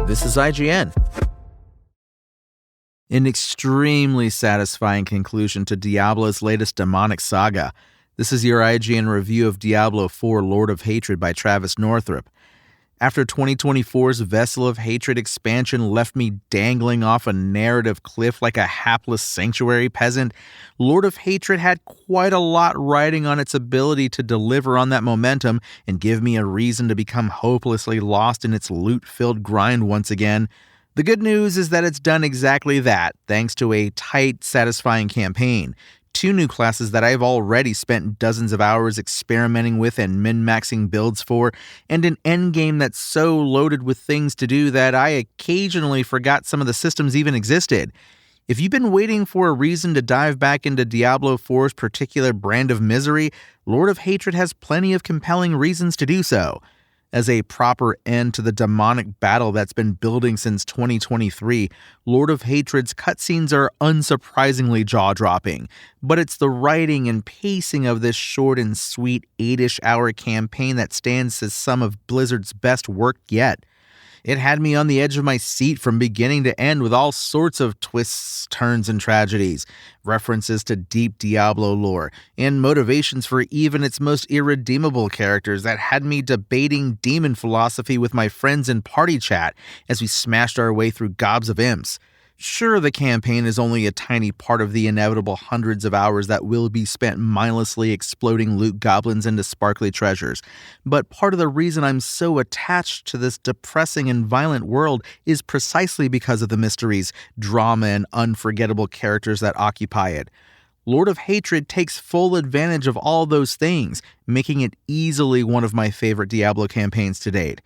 This is IGN. An extremely satisfying conclusion to Diablo's latest demonic saga. This is your IGN review of Diablo 4 Lord of Hatred by Travis Northrop. After 2024's Vessel of Hatred expansion left me dangling off a narrative cliff like a hapless sanctuary peasant, Lord of Hatred had quite a lot riding on its ability to deliver on that momentum and give me a reason to become hopelessly lost in its loot-filled grind once again. The good news is that it's done exactly that, thanks to a tight, satisfying campaign. 2 new classes that I've already spent dozens of hours experimenting with and min-maxing builds for, and an endgame that's so loaded with things to do that I occasionally forgot some of the systems even existed. If you've been waiting for a reason to dive back into Diablo 4's particular brand of misery, Lord of Hatred has plenty of compelling reasons to do so. As a proper end to the demonic battle that's been building since 2023, Lord of Hatred's cutscenes are unsurprisingly jaw-dropping, but it's the writing and pacing of this short and sweet 8-ish hour campaign that stands as some of Blizzard's best work yet. It had me on the edge of my seat from beginning to end with all sorts of twists, turns, and tragedies, references to deep Diablo lore, and motivations for even its most irredeemable characters that had me debating demon philosophy with my friends in party chat as we smashed our way through gobs of imps. Sure, the campaign is only a tiny part of the inevitable hundreds of hours that will be spent mindlessly exploding loot goblins into sparkly treasures, but part of the reason I'm so attached to this depressing and violent world is precisely because of the mysteries, drama, and unforgettable characters that occupy it. Lord of Hatred takes full advantage of all those things, making it easily one of my favorite Diablo campaigns to date.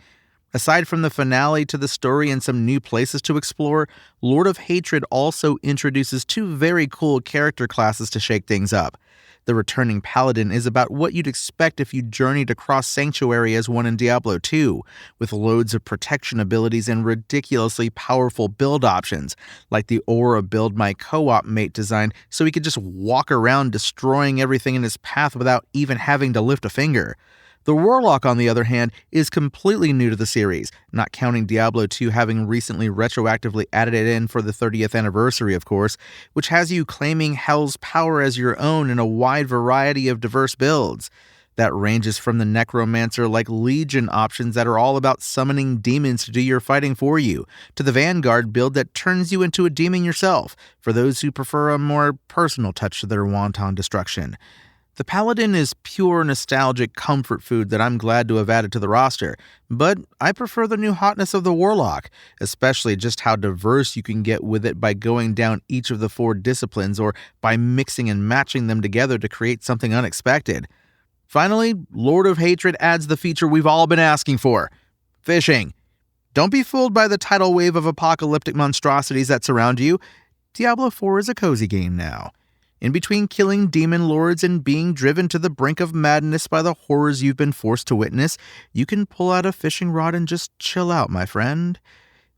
Aside from the finale to the story and some new places to explore, Lord of Hatred also introduces 2 very cool character classes to shake things up. The returning Paladin is about what you'd expect if you journeyed across Sanctuary as one in Diablo 2, with loads of protection abilities and ridiculously powerful build options, like the Aura build my co-op mate designed so he could just walk around destroying everything in his path without even having to lift a finger. The Warlock, on the other hand, is completely new to the series, not counting Diablo 2 having recently retroactively added it in for the 30th anniversary, of course, which has you claiming Hell's power as your own in a wide variety of diverse builds. That ranges from the Necromancer-like Legion options that are all about summoning demons to do your fighting for you, to the Vanguard build that turns you into a demon yourself, for those who prefer a more personal touch to their wanton destruction. The Paladin is pure nostalgic comfort food that I'm glad to have added to the roster, but I prefer the new hotness of the Warlock, especially just how diverse you can get with it by going down each of the 4 disciplines or by mixing and matching them together to create something unexpected. Finally, Lord of Hatred adds the feature we've all been asking for: fishing. Don't be fooled by the tidal wave of apocalyptic monstrosities that surround you. Diablo 4 is a cozy game now. In between killing demon lords and being driven to the brink of madness by the horrors you've been forced to witness, you can pull out a fishing rod and just chill out, my friend.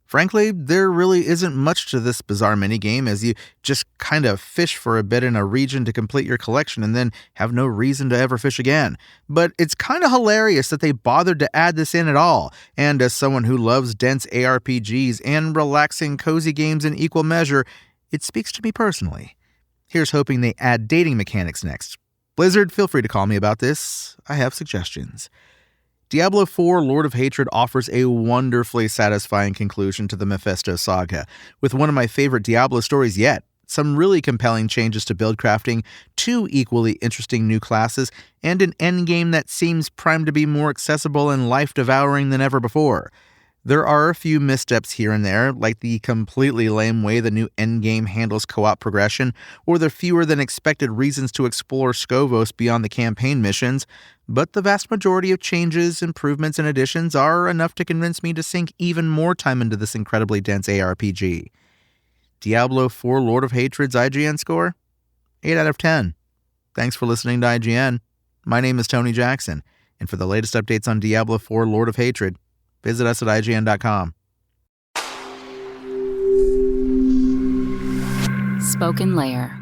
Frankly, there really isn't much to this bizarre minigame, as you just kind of fish for a bit in a region to complete your collection and then have no reason to ever fish again. But it's kind of hilarious that they bothered to add this in at all, and as someone who loves dense ARPGs and relaxing cozy games in equal measure, it speaks to me personally. Here's hoping they add dating mechanics next. Blizzard, feel free to call me about this. I have suggestions. Diablo 4 Lord of Hatred offers a wonderfully satisfying conclusion to the Mephisto saga, with one of my favorite Diablo stories yet, some really compelling changes to build crafting, 2 equally interesting new classes, and an endgame that seems primed to be more accessible and life-devouring than ever before. There are a few missteps here and there, like the completely lame way the new endgame handles co-op progression, or the fewer than expected reasons to explore Skovos beyond the campaign missions, but the vast majority of changes, improvements, and additions are enough to convince me to sink even more time into this incredibly dense ARPG. Diablo 4 Lord of Hatred's IGN score? 8 out of 10. Thanks for listening to IGN. My name is Tony Jackson, and for the latest updates on Diablo 4 Lord of Hatred, visit us at IGN.com. Spoken Layer.